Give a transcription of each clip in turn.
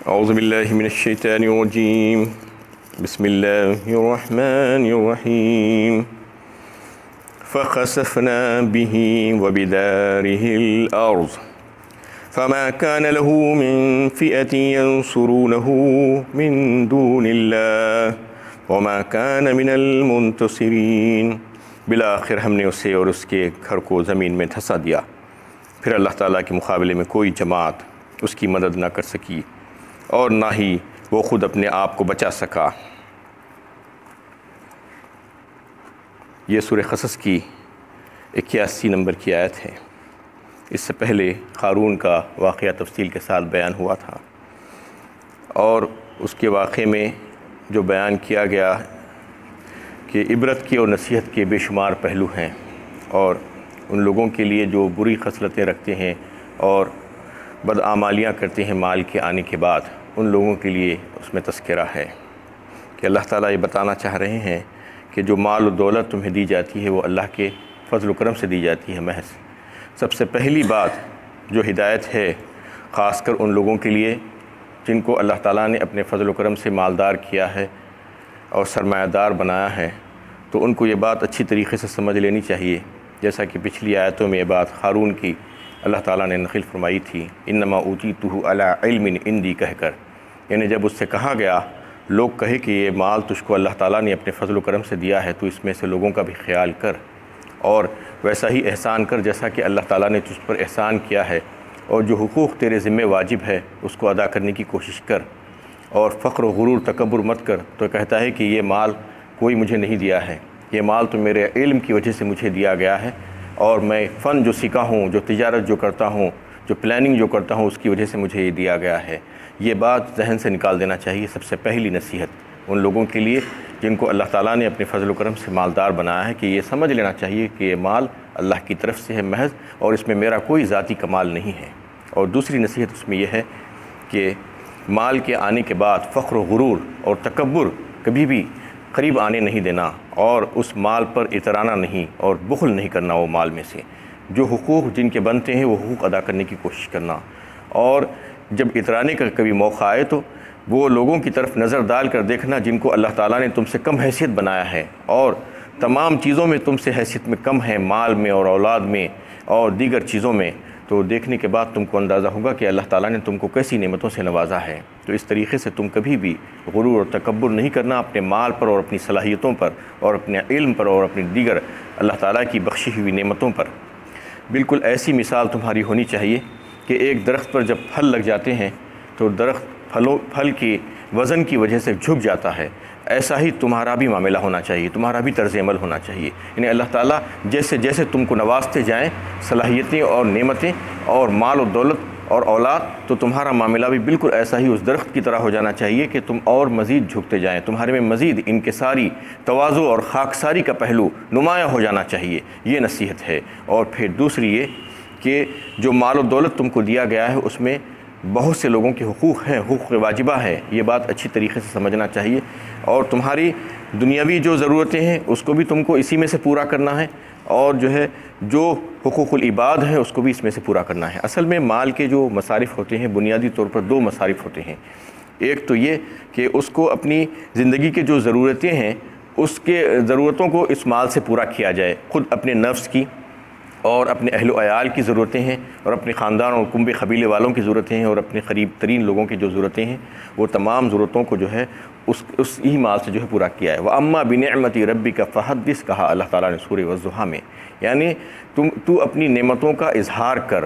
اعوذ باللہ من الشیطان الرجیم بسم اللہ الرحمن الرحیم فخسفنا به وبداره الأرض فما كان له من فئة ينصرونه من دون الله وما كان من المنتصرين۔ بالآخر ہم نے اسے اور اس کے گھر کو زمین میں دھسا دیا، پھر اللہ تعالیٰ کے مقابلے میں کوئی جماعت اس کی مدد نہ کر سکی اور نہ ہی وہ خود اپنے آپ کو بچا سکا۔ یہ سورہ قصص کی 81 نمبر کی آیت ہے۔ اس سے پہلے قارون کا واقعہ تفصیل کے ساتھ بیان ہوا تھا، اور اس کے واقعے میں جو بیان کیا گیا کہ عبرت کی اور نصیحت کے بے شمار پہلو ہیں، اور ان لوگوں کے لیے جو بری خصلتیں رکھتے ہیں اور بدعمالیاں کرتے ہیں مال کے آنے کے بعد، ان لوگوں کے لیے اس میں تذکرہ ہے کہ اللہ تعالیٰ یہ بتانا چاہ رہے ہیں کہ جو مال و دولت تمہیں دی جاتی ہے وہ اللہ کے فضل و کرم سے دی جاتی ہے محض۔ سب سے پہلی بات جو ہدایت ہے خاص کر ان لوگوں کے لیے جن کو اللہ تعالیٰ نے اپنے فضل و کرم سے مالدار کیا ہے اور سرمایہ دار بنایا ہے، تو ان کو یہ بات اچھی طریقے سے سمجھ لینی چاہیے، جیسا کہ پچھلی آیتوں میں یہ بات قارون کی اللہ تعالیٰ نے نقل فرمائی تھی، انما اوتیتہ علی علم عندی کہہ کر، یعنی جب اس سے کہا گیا لوگ کہے کہ یہ مال تجھ کو اللہ تعالیٰ نے اپنے فضل و کرم سے دیا ہے، تو اس میں سے لوگوں کا بھی خیال کر اور ویسا ہی احسان کر جیسا کہ اللہ تعالیٰ نے تجھ پر احسان کیا ہے، اور جو حقوق تیرے ذمہ واجب ہے اس کو ادا کرنے کی کوشش کر، اور فخر و غرور تکبر مت کر۔ تو کہتا ہے کہ یہ مال کوئی مجھے نہیں دیا ہے، یہ مال تو میرے علم کی وجہ سے مجھے دیا گیا ہے، اور میں فن جو سیکھا ہوں، جو تجارت جو کرتا ہوں، جو پلاننگ جو کرتا ہوں، اس کی وجہ سے مجھے یہ دیا گیا ہے۔ یہ بات ذہن سے نکال دینا چاہیے۔ سب سے پہلی نصیحت ان لوگوں کے لیے جن کو اللہ تعالیٰ نے اپنے فضل و کرم سے مالدار بنایا ہے کہ یہ سمجھ لینا چاہیے کہ یہ مال اللہ کی طرف سے ہے محض، اور اس میں میرا کوئی ذاتی کمال نہیں ہے۔ اور دوسری نصیحت اس میں یہ ہے کہ مال کے آنے کے بعد فخر و غرور اور تکبر کبھی بھی قریب آنے نہیں دینا، اور اس مال پر اترانا نہیں اور بخل نہیں کرنا۔ وہ مال میں سے جو حقوق جن کے بنتے ہیں وہ حقوق ادا کرنے کی کوشش کرنا، اور جب اترانے کا کبھی موقع آئے تو وہ لوگوں کی طرف نظر ڈال کر دیکھنا جن کو اللہ تعالیٰ نے تم سے کم حیثیت بنایا ہے اور تمام چیزوں میں تم سے حیثیت میں کم ہے، مال میں اور اولاد میں اور دیگر چیزوں میں، تو دیکھنے کے بعد تم کو اندازہ ہوگا کہ اللہ تعالیٰ نے تم کو کیسی نعمتوں سے نوازا ہے۔ تو اس طریقے سے تم کبھی بھی غرور اور تکبر نہیں کرنا اپنے مال پر اور اپنی صلاحیتوں پر اور اپنے علم پر اور اپنی دیگر اللہ تعالیٰ کی بخشی ہوئی نعمتوں پر۔ بالکل ایسی مثال تمہاری ہونی چاہیے کہ ایک درخت پر جب پھل لگ جاتے ہیں تو درخت پھل کی وزن کی وجہ سے جھک جاتا ہے، ایسا ہی تمہارا بھی معاملہ ہونا چاہیے، تمہارا بھی طرز عمل ہونا چاہیے۔ یعنی اللہ تعالیٰ جیسے جیسے تم کو نوازتے جائیں صلاحیتیں اور نعمتیں اور مال و دولت اور اولاد، تو تمہارا معاملہ بھی بالکل ایسا ہی اس درخت کی طرح ہو جانا چاہیے کہ تم اور مزید جھکتے جائیں، تمہارے میں مزید انکساری، تواضع اور خاکساری کا پہلو نمایاں ہو جانا چاہیے۔ یہ نصیحت ہے۔ اور پھر دوسری یہ کہ جو مال و دولت تم کو دیا گیا ہے اس میں بہت سے لوگوں کے حقوق ہیں، حقوق واجبہ ہے، یہ بات اچھی طریقے سے سمجھنا چاہیے، اور تمہاری دنیاوی جو ضرورتیں ہیں اس کو بھی تم کو اسی میں سے پورا کرنا ہے، اور جو ہے جو حقوق العباد ہیں اس کو بھی اس میں سے پورا کرنا ہے۔ اصل میں مال کے جو مصارف ہوتے ہیں بنیادی طور پر دو مصارف ہوتے ہیں۔ ایک تو یہ کہ اس کو اپنی زندگی کے جو ضرورتیں ہیں اس کے ضرورتوں کو اس مال سے پورا کیا جائے، خود اپنے نفس کی اور اپنے اہل و عیال کی ضرورتیں ہیں، اور اپنے خاندان اور کنبے قبیلے والوں کی ضرورتیں ہیں، اور اپنے قریب ترین لوگوں کی جو ضرورتیں ہیں، وہ تمام ضرورتوں کو جو ہے اس ہی مال سے جو ہے پورا کیا ہے۔ وَأَمَّا بِنِعْمَتِ رَبِّكَ فَحَدِّثْ کہا اللہ تعالیٰ نے سورہ والضحیٰ میں، یعنی تو اپنی نعمتوں کا اظہار کر۔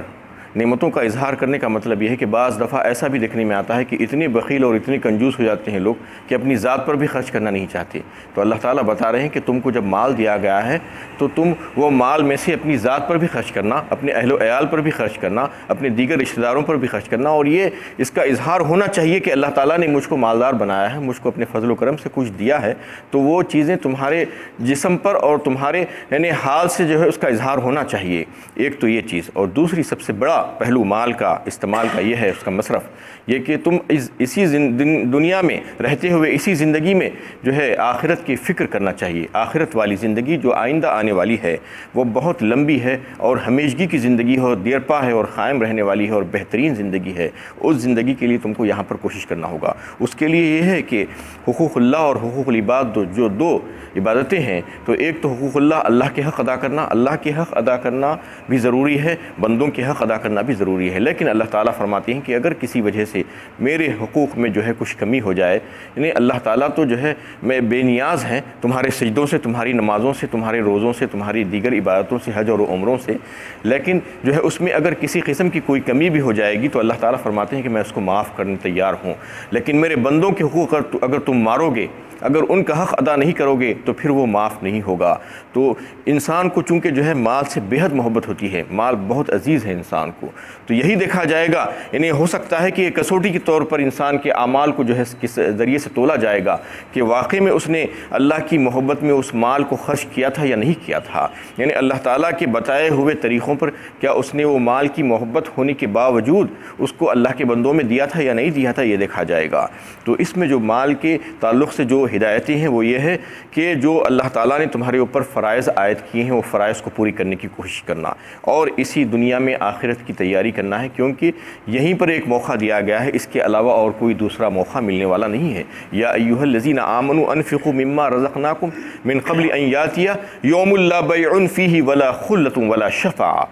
نعمتوں کا اظہار کرنے کا مطلب یہ ہے کہ بعض دفعہ ایسا بھی دیکھنے میں آتا ہے کہ اتنے بخیل اور اتنے کنجوس ہو جاتے ہیں لوگ کہ اپنی ذات پر بھی خرچ کرنا نہیں چاہتے۔ تو اللہ تعالیٰ بتا رہے ہیں کہ تم کو جب مال دیا گیا ہے تو تم وہ مال میں سے اپنی ذات پر بھی خرچ کرنا، اپنے اہل و عیال پر بھی خرچ کرنا، اپنے دیگر رشتہ داروں پر بھی خرچ کرنا، اور یہ اس کا اظہار ہونا چاہیے کہ اللہ تعالیٰ نے مجھ کو مالدار بنایا ہے، مجھ کو اپنے فضل و کرم سے کچھ دیا ہے، تو وہ چیزیں تمہارے جسم پر اور تمہارے یعنی حال سے جو ہے اس کا اظہار ہونا چاہیے۔ ایک تو یہ چیز، اور دوسری سب سے بڑا پہلو مال کا استعمال کا یہ ہے، اس کا مصرف یہ کہ تم اسی دنیا میں رہتے ہوئے اسی زندگی میں جو ہے آخرت کی فکر کرنا چاہیے۔ آخرت والی زندگی جو آئندہ آنے والی ہے وہ بہت لمبی ہے اور ہمیشگی کی زندگی ہے، دیرپا ہے اور قائم رہنے والی ہے اور بہترین زندگی ہے۔ اس زندگی کے لیے تم کو یہاں پر کوشش کرنا ہوگا۔ اس کے لیے یہ ہے کہ حقوق اللہ اور حقوق العباد جو دو عبادتیں ہیں، تو ایک تو حقوق اللہ کے حق ادا کرنا، اللہ کے حق ادا کرنا بھی ضروری ہے، بندوں کے حق ادا کرنا بھی ضروری ہے، لیکن اللہ تعالیٰ فرماتے ہیں کہ اگر کسی وجہ سے میرے حقوق میں جو ہے کچھ کمی ہو جائے، یعنی اللہ تعالیٰ تو جو ہے میں بے نیاز ہیں تمہارے سجدوں سے، تمہاری نمازوں سے، تمہارے روزوں سے، تمہاری دیگر عبادتوں سے، حج اور عمروں سے، لیکن جو ہے اس میں اگر کسی قسم کی کوئی کمی بھی ہو جائے گی تو اللہ تعالیٰ فرماتے ہیں کہ میں اس کو معاف کرنے تیار ہوں، لیکن میرے بندوں کے حقوق اگر تم مارو گے، اگر ان کا حق ادا نہیں کرو گے تو پھر وہ معاف نہیں ہوگا۔ تو انسان کو چونکہ جو ہے مال سے بے حد محبت ہوتی ہے، مال بہت عزیز ہے انسان کو، تو یہی دیکھا جائے گا، یعنی ہو سکتا ہے کہ کسوٹی کے طور پر انسان کے اعمال کو جو ہے کس ذریعے سے تولا جائے گا کہ واقعی میں اس نے اللہ کی محبت میں اس مال کو خرچ کیا تھا یا نہیں کیا تھا، یعنی اللہ تعالیٰ کے بتائے ہوئے طریقوں پر کیا اس نے وہ مال کی محبت ہونے کے باوجود اس کو اللہ کے بندوں میں دیا تھا یا نہیں دیا تھا، یہ دیکھا جائے گا۔ تو اس میں جو مال کے تعلق سے جو ہدایتیں ہیں وہ یہ ہے کہ جو اللہ تعالیٰ نے تمہارے اوپر فرائض عائد کیے ہیں وہ فرائض کو پوری کرنے کی کوشش کرنا، اور اسی دنیا میں آخرت کی تیاری کرنا ہے، کیونکہ یہیں پر ایک موقع دیا گیا ہے، اس کے علاوہ اور کوئی دوسرا موقع ملنے والا نہیں ہے۔ یا ایھا الذین آمنوا انفقوا مما رزقناکم من قبل ان یاتی یوم لا بیع فیہ ولا خلۃ ولا شفاعہ۔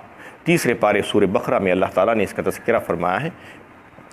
تیسرے پارے سورہ بقرہ میں اللہ تعالیٰ نے اس کا تذکرہ فرمایا ہے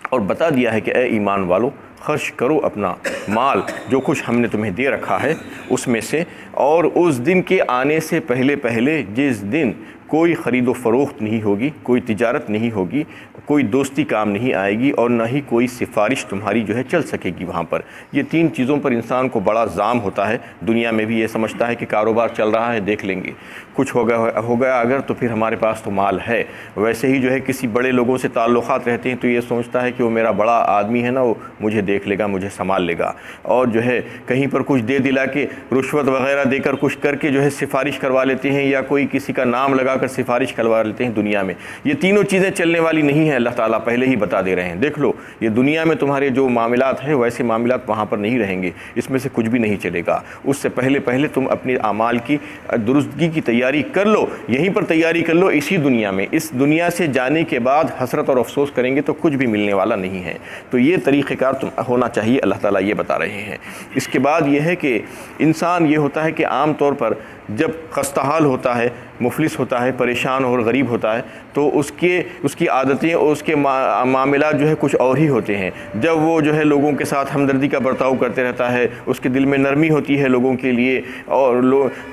اور بتا دیا ہے کہ اے ایمان والو، خرچ کرو اپنا مال جو کچھ ہم نے تمہیں دے رکھا ہے اس میں سے، اور اس دن کے آنے سے پہلے جس دن کوئی خرید و فروخت نہیں ہوگی، کوئی تجارت نہیں ہوگی، کوئی دوستی کام نہیں آئے گی اور نہ ہی کوئی سفارش تمہاری جو ہے چل سکے گی وہاں پر۔ یہ تین چیزوں پر انسان کو بڑا زام ہوتا ہے، دنیا میں بھی یہ سمجھتا ہے کہ کاروبار چل رہا ہے، دیکھ لیں گے، کچھ ہو گیا اگر تو پھر ہمارے پاس تو مال ہے۔ ویسے ہی جو ہے کسی بڑے لوگوں سے تعلقات رہتے ہیں تو یہ سوچتا ہے کہ وہ میرا بڑا آدمی ہے نا، وہ مجھے دیکھ لے گا، مجھے سنبھال لے گا، اور جو ہے کہیں پر کچھ دے دلا کے رشوت وغیرہ دے کر کچھ کر کے جو ہے سفارش کروا لیتے ہیں، یا کوئی کسی کا نام لگا کر سفارش کروا لیتے ہیں دنیا میں۔ یہ تینوں چیزیں چلنے والی نہیں ہیں، اللہ تعالیٰ پہلے ہی بتا دے رہے ہیں، دیکھ لو یہ دنیا میں تمہارے جو معاملات ہیں ویسے معاملات وہاں پر نہیں رہیں گے، اس میں سے کچھ بھی نہیں چلے گا۔ اس سے پہلے تم اپنے اعمال کی درستگی کی تیاری کر لو، یہیں پر تیاری کر لو اسی دنیا میں۔ اس دنیا سے جانے کے بعد حسرت اور افسوس کریں گے تو کچھ بھی ملنے والا نہیں ہے۔ تو یہ طریقہ کار ہونا چاہیے، اللہ تعالیٰ یہ بتا رہے ہیں۔ اس کے بعد یہ ہے کہ انسان یہ ہوتا ہے کہ عام طور پر جب خستہ حال ہوتا ہے، مفلس ہوتا ہے، پریشان اور غریب ہوتا ہے تو اس کی عادتیں اور اس کے معاملات جو ہے کچھ اور ہی ہوتے ہیں۔ جب وہ جو ہے لوگوں کے ساتھ ہمدردی کا برتاؤ کرتے رہتا ہے، اس کے دل میں نرمی ہوتی ہے لوگوں کے لیے، اور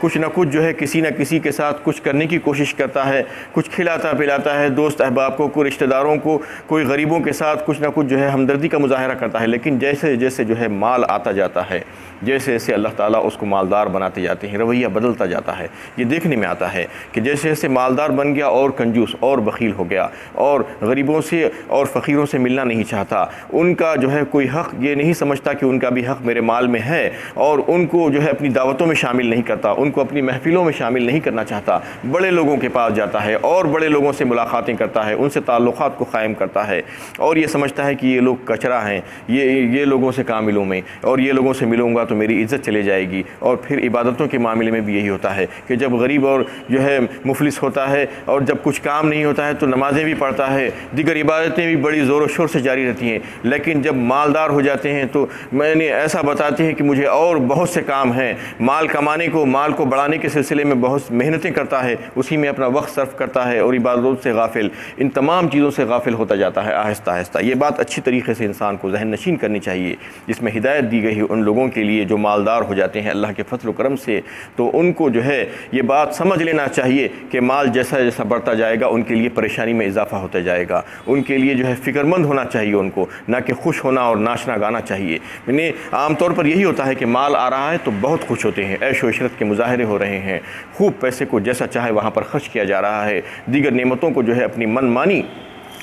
کچھ نہ کچھ جو ہے کسی نہ کسی کے ساتھ کچھ کرنے کی کوشش کرتا ہے، کچھ کھلاتا پلاتا ہے دوست احباب کو، کوئی رشتہ داروں کو، کوئی غریبوں کے ساتھ کچھ نہ کچھ جو ہے ہمدردی کا مظاہرہ کرتا ہے، لیکن جیسے جیسے جو ہے مال آتا جاتا ہے، جیسے جیسے اللہ تعالیٰ اس کو مالدار بناتے جاتے ہیں، رویہ بدلتا جاتا ہے۔ یہ دیکھنے میں آتا ہے کہ جیسے جیسے مالدار بن گیا اور کنجوس اور بخیل ہو گیا، اور غریبوں سے اور فقیروں سے ملنا نہیں چاہتا، ان کا جو ہے کوئی حق یہ نہیں سمجھتا کہ ان کا بھی حق میرے مال میں ہے، اور ان کو جو ہے اپنی دعوتوں میں شامل نہیں کرتا، ان کو اپنی محفلوں میں شامل نہیں کرنا چاہتا، بڑے لوگوں کے پاس جاتا ہے اور بڑے لوگوں سے ملاقاتیں کرتا ہے، ان سے تعلقات کو قائم کرتا ہے، اور یہ سمجھتا ہے کہ یہ لوگ کچرا ہیں، یہ لوگوں سے کہاں ملوں میں، اور یہ لوگوں سے ملوں گا تو میری عزت چلے جائے گی۔ اور پھر عبادتوں کے معاملے میں بھی یہی ہوتا ہے کہ جب غریب اور جو ہے مفلس ہوتا ہے اور جب کچھ کام نہیں ہوتا ہے تو نمازیں بھی پڑھتا ہے، دیگر عبادتیں بھی بڑی زور و شور سے جاری رہتی ہیں، لیکن جب مالدار ہو جاتے ہیں تو میں نے ایسا بتاتے ہیں کہ مجھے اور بہت سے کام ہیں، مال کمانے کو، مال کو بڑھانے کے سلسلے میں بہت محنتیں کرتا ہے، اسی میں اپنا وقت صرف کرتا ہے، اور عبادت سے غافل، ان تمام چیزوں سے غافل ہوتا جاتا ہے آہستہ آہستہ۔ یہ بات اچھی طریقے سے انسان کو ذہن نشین کرنی چاہیے، جس میں ہدایت دی گئی ہے ان لوگوں کے لیے جو مالدار ہو جاتے ہیں اللہ کے فضل و کرم سے، تو ان کو جو ہے یہ بات سمجھ لینا چاہیے کہ مال جیسا جیسا بڑھتا جائے گا ان کے لیے پریشانی میں اضافہ ہوتا جائے گا، ان کے لیے جو ہے فکر مند ہونا چاہیے ان کو، نہ کہ خوش ہونا اور ناچنا گانا چاہیے۔ یعنی عام طور پر یہی ہوتا ہے کہ مال آ رہا ہے تو بہت خوش ہوتے ہیں، عیش و عشرت کے مظاہرے ہو رہے ہیں، خوب پیسے کو جیسا چاہے وہاں پر خرچ کیا جا رہا ہے، دیگر نعمتوں کو جو ہے اپنی من مانی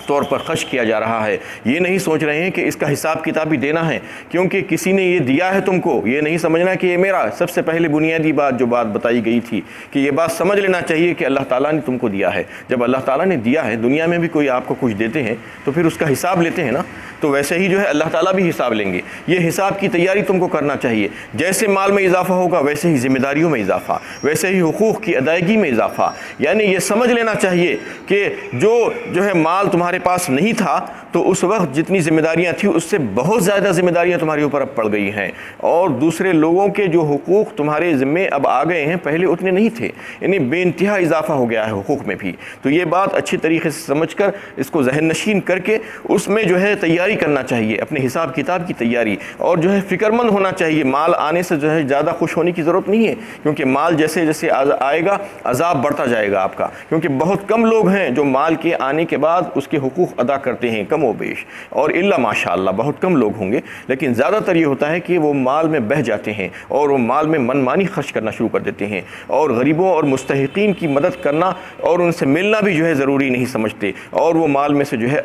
طور پر خرچ کیا جا رہا ہے، یہ نہیں سوچ رہے ہیں کہ اس کا حساب کتاب بھی دینا ہے، کیونکہ کسی نے یہ دیا ہے تم کو، یہ نہیں سمجھنا کہ یہ میرا۔ سب سے پہلے بنیادی بات جو بات بتائی گئی تھی کہ یہ بات سمجھ لینا چاہیے کہ اللہ تعالیٰ نے تم کو دیا ہے۔ جب اللہ تعالیٰ نے دیا ہے، دنیا میں بھی کوئی آپ کو کچھ دیتے ہیں تو پھر اس کا حساب لیتے ہیں نا، تو ویسے ہی جو ہے اللہ تعالیٰ بھی حساب لیں گے۔ یہ حساب کی تیاری تم کو کرنا چاہیے، جیسے مال میں اضافہ ہوگا ویسے ہی ذمہ داریوں میں اضافہ، ویسے ہی حقوق کی ادائیگی میں اضافہ۔ یعنی یہ سمجھ لینا چاہیے کہ جو ہے مال تمہارے پاس نہیں تھا تو اس وقت جتنی ذمہ داریاں تھیں اس سے بہت زیادہ ذمہ داریاں تمہارے اوپر اب پڑ گئی ہیں، اور دوسرے لوگوں کے جو حقوق تمہارے ذمے اب آ گئے ہیں، پہلے اتنے نہیں تھے، یعنی بے انتہا اضافہ ہو گیا ہے حقوق میں بھی۔ تو یہ بات اچھی طریقے سے سمجھ کر اس کو ذہن نشین کر کے اس میں جو ہے تیاری کرنا چاہیے، اپنے حساب کتاب کی تیاری، اور جو ہے فکر مند ہونا چاہیے۔ مال آنے سے جو ہے زیادہ خوش ہونے کی ضرورت نہیں ہے، کیونکہ مال جیسے جیسے آئے گا عذاب بڑھتا جائے گا آپ کا، کیونکہ بہت کم لوگ ہیں جو مال کے آنے کے بعد اس کے حقوق ادا کرتے ہیں، کم و بیش، اور الا ماشاء اللہ بہت کم لوگ ہوں گے، لیکن زیادہ تر یہ ہوتا ہے کہ وہ مال میں بہہ جاتے ہیں اور وہ مال میں من مانی خرچ کرنا شروع کر دیتے ہیں، اور غریبوں اور مستحقین کی مدد کرنا اور ان سے ملنا بھی جو ہے ضروری نہیں سمجھتے، اور وہ مال میں سے جو ہے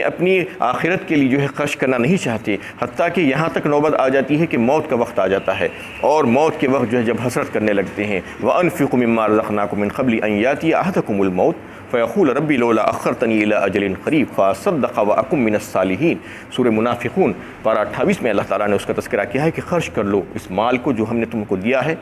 اپنی آخرت کے لیے جو ہے خرچ کرنا نہیں چاہتے، حتیٰ کہ یہاں تک نوبت آ جاتی ہے کہ موت کا وقت آ جاتا ہے، اور موت کے وقت جو ہے جب حسرت کرنے لگتے ہیں، وَأَنفِقُوا مِمَّا رَزَقْنَاكُم مِّن قَبْلِ أَن يَأْتِيَ أَحَدَكُمُ الْمَوْتُ فَيَقُولَ رَبِّ لَوْلَا أَخَّرْتَنِي إِلَىٰ أَجَلٍ قَرِيبٍ فَأَصَّدَّقَ وَأَكُن مِّنَ الصَّالِحِينَ۔ سورہ منافقون پارہ 28 میں اللہ تعالیٰ نے اس کا تذکرہ کیا ہے کہ خرچ کر لو اس مال کو جو ہم نے تم کو دیا ہے،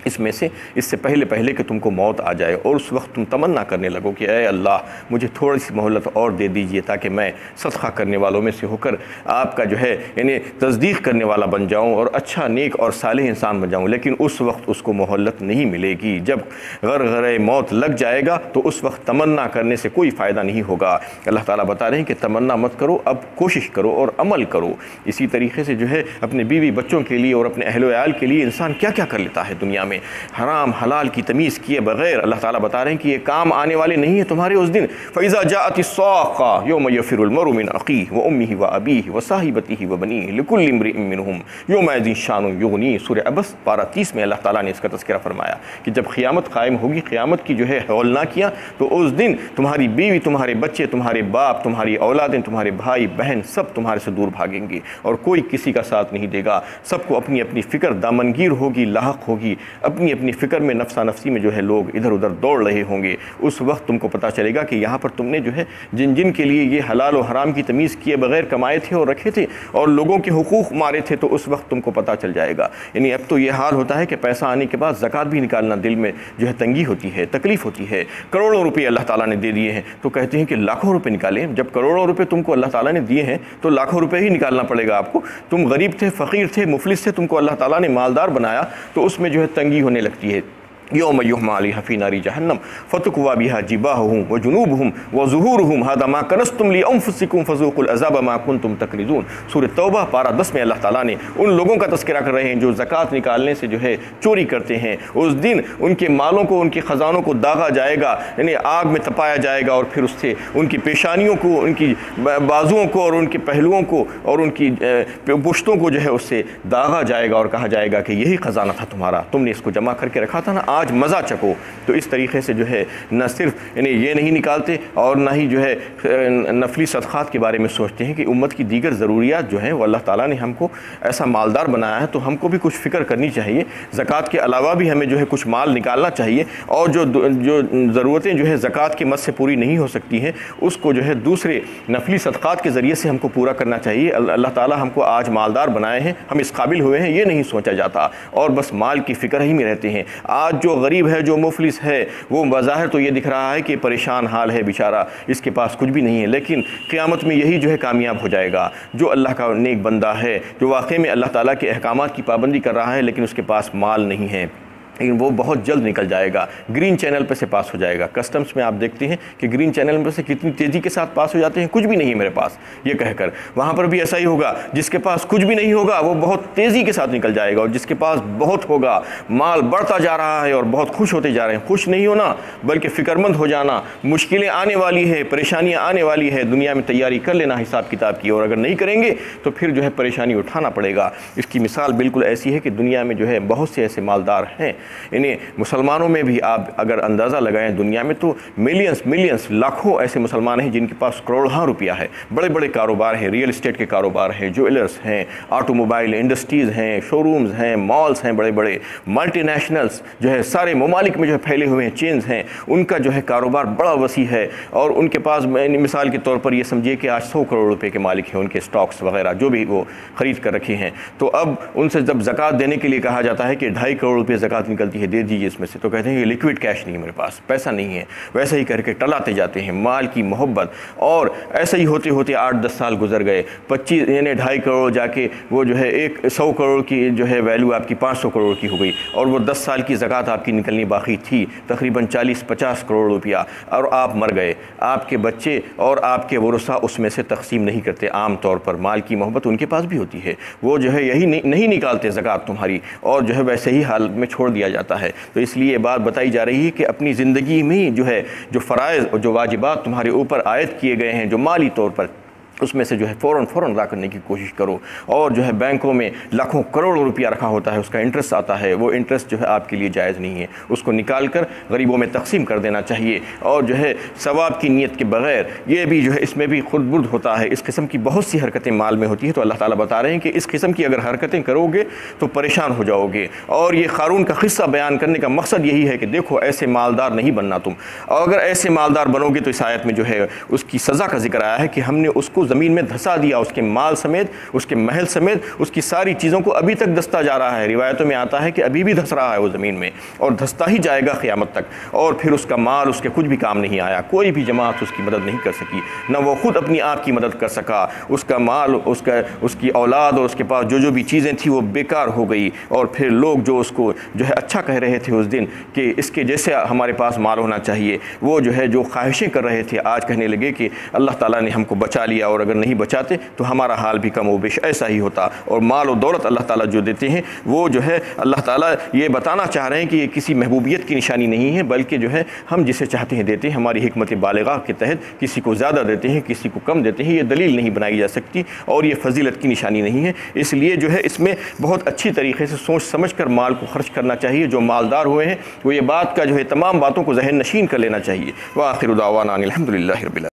اس میں سے اس سے پہلے کہ تم کو موت آ جائے، اور اس وقت تم تمنا کرنے لگو کہ اے اللہ مجھے تھوڑی سی مہلت اور دے دیجئے تاکہ میں صدقہ کرنے والوں میں سے ہو کر آپ کا جو ہے یعنی تصدیق کرنے والا بن جاؤں اور اچھا نیک اور صالح انسان بن جاؤں، لیکن اس وقت اس کو مہلت نہیں ملے گی۔ جب غرغرہ موت لگ جائے گا تو اس وقت تمنا کرنے سے کوئی فائدہ نہیں ہوگا۔ اللہ تعالیٰ بتا رہے ہیں کہ تمنا مت کرو، اب کوشش کرو اور عمل کرو۔ اسی طریقے سے جو ہے اپنے بیوی بچوں کے لیے اور اپنے اہل و عیال کے لیے انسان کیا کیا کر لیتا ہے دنیا میں، حرام حلال کی تمیز کیے بغیر۔ اللہ تعالیٰ بتا رہے ہیں کہ یہ کام آنے والے نہیں ہیں تمہارے اس دن، فَإِذَا جَاءَتِ الصَّاخَّةُ يَوْمَ يَفِرُّ الْمَرْءُ مِنْ أَخِيهِ وَأُمِّهِ وَأَبِيهِ وَصَاحِبَتِهِ وَبَنِيهِ لِكُلِّ امْرِئٍ مِّنْهُمْ يَوْمَئِذٍ شَأْنٌ يُغْنِيهِ۔ سورہ عبس پارہ 30 میں اللہ تعالیٰ نے اس کا تذکرہ فرمایا کہ جب قیامت قائم ہوگی، قیامت کی جو ہے ہولناکیاں، تو اس دن تمہاری بیوی، تمہارے بچے، تمہارے باپ، تمہاری اولادیں، تمہارے بھائی بہن سب تمہارے سے دور بھاگیں گے، اور کوئی کسی کا ساتھ نہیں دے گا۔ سب کو اپنی اپنی فکر دامنگیر ہوگی، لاحق ہوگی، اپنی اپنی فکر میں نفسا نفسی میں جو ہے لوگ ادھر ادھر دوڑ رہے ہوں گے۔ اس وقت تم کو پتہ چلے گا کہ یہاں پر تم نے جو ہے جن کے لیے یہ حلال و حرام کی تمیز کیے بغیر کمائے تھے اور رکھے تھے اور لوگوں کے حقوق مارے تھے، تو اس وقت تم کو پتہ چل جائے گا۔ یعنی اب تو یہ حال ہوتا ہے کہ پیسہ آنے کے بعد زکوٰۃ بھی نکالنا دل میں جو ہے تنگی ہوتی ہے، تکلیف ہوتی ہے۔ کروڑوں روپے اللہ تعالیٰ نے دے دیے ہیں تو کہتے ہیں کہ لاکھوں روپے نکالیں۔ جب کروڑوں روپے تم کو اللہ تعالیٰ نے دیے ہیں تو لاکھوں روپے ہی نکالنا پڑے گا آپ کو۔ تم غریب تھے، فقیر تھے، مفلس تھے، تم کو اللہ تعالیٰ نے مالدار بنایا تو اس میں جو ہے تنگی ہونے لگتی ہے۔ یوم یحمى علیہ فی نار جہنم فتکوی بہا جباہہم وجنوبہم وظہورہم ھذا ما کنزتم لانفسکم فذوقوا العذاب ما کنتم تکرزون۔ سورہ توبہ پارہ 10 میں اللہ تعالیٰ نے ان لوگوں کا تذکرہ کر رہے ہیں جو زکوٰۃ نکالنے سے جو ہے چوری کرتے ہیں۔ اس دن ان کے مالوں کو، ان کے خزانوں کو داغا جائے گا، یعنی آگ میں تپایا جائے گا، اور پھر اس سے ان کی پیشانیوں کو، ان کی بازوؤں کو اور ان کے پہلوؤں کو اور ان کی پشتوں کو جو ہے اس سے داغا جائے گا، اور کہا جائے گا کہ یہی خزانہ تھا تمہارا، تم نے اس کو جمع کر کے رکھا تھا نا، آج مزہ چکو۔ تو اس طریقے سے جو ہے نہ صرف یعنی یہ نہیں نکالتے اور نہ ہی جو ہے نفلی صدقات کے بارے میں سوچتے ہیں کہ امت کی دیگر ضروریات جو ہیں وہ اللہ تعالیٰ نے ہم کو ایسا مالدار بنایا ہے تو ہم کو بھی کچھ فکر کرنی چاہیے۔ زکوٰۃ کے علاوہ بھی ہمیں جو ہے کچھ مال نکالنا چاہیے، اور جو ضرورتیں جو ہے زکوٰۃ کی مد سے پوری نہیں ہو سکتی ہیں اس کو جو ہے دوسرے نفلی صدقات کے ذریعے سے ہم کو پورا کرنا چاہیے۔ اللہ تعالیٰ ہم کو آج مالدار بنائے ہیں، ہم اس قابل ہوئے ہیں، یہ نہیں سوچا جاتا، اور بس مال کی فکر ہی میں رہتے ہیں۔ آج جو غریب ہے، جو مفلس ہے، وہ بظاہر تو یہ دکھ رہا ہے کہ پریشان حال ہے بیچارہ، اس کے پاس کچھ بھی نہیں ہے، لیکن قیامت میں یہی جو ہے کامیاب ہو جائے گا۔ جو اللہ کا نیک بندہ ہے، جو واقعی میں اللہ تعالیٰ کے احکامات کی پابندی کر رہا ہے لیکن اس کے پاس مال نہیں ہے، لیکن وہ بہت جلد نکل جائے گا، گرین چینل پہ سے پاس ہو جائے گا۔ کسٹمز میں آپ دیکھتے ہیں کہ گرین چینل پہ سے کتنی تیزی کے ساتھ پاس ہو جاتے ہیں، کچھ بھی نہیں ہے میرے پاس یہ کہہ کر۔ وہاں پر بھی ایسا ہی ہوگا، جس کے پاس کچھ بھی نہیں ہوگا وہ بہت تیزی کے ساتھ نکل جائے گا، اور جس کے پاس بہت ہوگا، مال بڑھتا جا رہا ہے اور بہت خوش ہوتے جا رہے ہیں۔ خوش نہیں ہونا بلکہ فکر مند ہو جانا، مشکلیں آنے والی ہے، پریشانیاں آنے والی ہے، دنیا میں تیاری کر لینا حساب کتاب کی، اور اگر نہیں کریں گے تو پھر جو ہے پریشانی اٹھانا پڑے گا۔ اس کی مثال بالکل ایسی ہے کہ دنیا میں جو ہے بہت سے ایسے مالدار ہیں انہیں مسلمانوں میں بھی آپ اگر اندازہ لگائیں دنیا میں تو ملینس لاکھوں ایسے مسلمان ہیں جن کے پاس کروڑوں روپیہ ہے، بڑے بڑے کاروبار ہیں، ریئل اسٹیٹ کے کاروبار ہیں، جویلرز ہیں، آٹو موبائل انڈسٹریز ہیں، شو رومز ہیں، مالز ہیں، بڑے بڑے ملٹی نیشنلز جو ہے سارے ممالک میں جو ہے پھیلے ہوئے ہیں، چینز ہیں، ان کا جو ہے کاروبار بڑا وسیع ہے، اور ان کے پاس مثال کے طور پر یہ سمجھیے کہ آج 100 کروڑ روپے کے مالک ہیں ان کے سٹاکس وغیرہ جو بھی وہ خرید کر رکھے ہیں۔ تو اب ان سے جب زکوٰۃ دینے کے لیے کہا جاتا ہے کہ 2.5 کروڑ روپے زکوٰۃ نکلتی ہے، دے دیجیے اس میں سے، تو کہتے ہیں یہ لیکوڈ کیش نہیں ہے، میرے پاس پیسہ نہیں ہے، ویسے ہی کر کے ٹلاتے جاتے ہیں مال کی محبت، اور ایسے ہی ہوتے ہوتے 8-10 سال گزر گئے، 25 یعنی 2.5 کروڑ جا کے وہ جو ہے 100 کروڑ کی جو ہے ویلیو آپ کی 500 کروڑ کی ہو گئی، اور وہ 10 سال کی زکوٰۃ آپ کی نکلنی باقی تھی تقریباً 40-50 کروڑ روپیہ، اور آپ مر گئے۔ آپ کے بچے اور آپ کے ورثاء اس میں سے تقسیم نہیں کرتے، عام طور پر مال کی محبت ان کے پاس بھی ہوتی ہے، وہ جو ہے یہی نہیں نکالتے زکوٰۃ تمہاری، اور جو ہے ویسے ہی حالت میں چھوڑ دیا جاتا ہے۔ تو اس لیے یہ بات بتائی جا رہی ہے کہ اپنی زندگی میں جو ہے جو فرائض اور جو واجبات تمہارے اوپر عائد کیے گئے ہیں جو مالی طور پر، اس میں سے جو ہے فوراً ادا کرنے کی کوشش کرو، اور جو ہے بینکوں میں لاکھوں کروڑوں روپیہ رکھا ہوتا ہے، اس کا انٹرسٹ آتا ہے، وہ انٹرسٹ جو ہے آپ کے لیے جائز نہیں ہے، اس کو نکال کر غریبوں میں تقسیم کر دینا چاہیے، اور جو ہے ثواب کی نیت کے بغیر یہ بھی جو ہے اس میں بھی خود برد ہوتا ہے، اس قسم کی بہت سی حرکتیں مال میں ہوتی ہیں۔ تو اللہ تعالیٰ بتا رہے ہیں کہ اس قسم کی اگر حرکتیں کرو گے تو پریشان ہو جاؤ گے، اور یہ قارون کا قصہ بیان کرنے کا مقصد یہی ہے کہ دیکھو ایسے مالدار نہیں بننا تم، اور اگر ایسے مالدار بنو گے تو اس آیت میں جو ہے اس کی سزا کا ذکر آیا ہے کہ ہم نے اس کو زمین میں دھسا دیا، اس کے مال سمیت، اس کے محل سمیت، اس کی ساری چیزوں کو ابھی تک دھستا جا رہا ہے، روایتوں میں آتا ہے کہ ابھی بھی دھس رہا ہے وہ زمین میں، اور دھستا ہی جائے گا قیامت تک، اور پھر اس کا مال اس کے کچھ بھی کام نہیں آیا، کوئی بھی جماعت اس کی مدد نہیں کر سکی، نہ وہ خود اپنی آپ کی مدد کر سکا، اس کا مال، اس کی اولاد اور اس کے پاس جو بھی چیزیں تھیں وہ بیکار ہو گئی، اور پھر لوگ جو اس کو جو ہے اچھا کہہ رہے تھے اس دن کہ اس کے جیسے ہمارے پاس مال ہونا چاہیے، وہ جو ہے جو خواہشیں کر رہے تھے آج کہنے لگے کہ اللہ تعالیٰ نے ہم کو بچا لیا، اور اگر نہیں بچاتے تو ہمارا حال بھی کم و بیش ایسا ہی ہوتا۔ اور مال و دولت اللہ تعالیٰ جو دیتے ہیں وہ جو ہے اللہ تعالیٰ یہ بتانا چاہ رہے ہیں کہ یہ کسی محبوبیت کی نشانی نہیں ہے، بلکہ جو ہے ہم جسے چاہتے ہیں دیتے ہیں، ہماری حکمت بالغہ کے تحت کسی کو زیادہ دیتے ہیں، کسی کو کم دیتے ہیں، یہ دلیل نہیں بنائی جا سکتی، اور یہ فضیلت کی نشانی نہیں ہے۔ اس لیے جو ہے اس میں بہت اچھی طریقے سے سوچ سمجھ کر مال کو خرچ کرنا چاہیے۔ جو مالدار ہوئے ہیں وہ یہ بات کا جو ہے تمام باتوں کو ذہن نشین کر لینا چاہیے۔ وآخر دعوانا ان الحمد للہ رب العالمین۔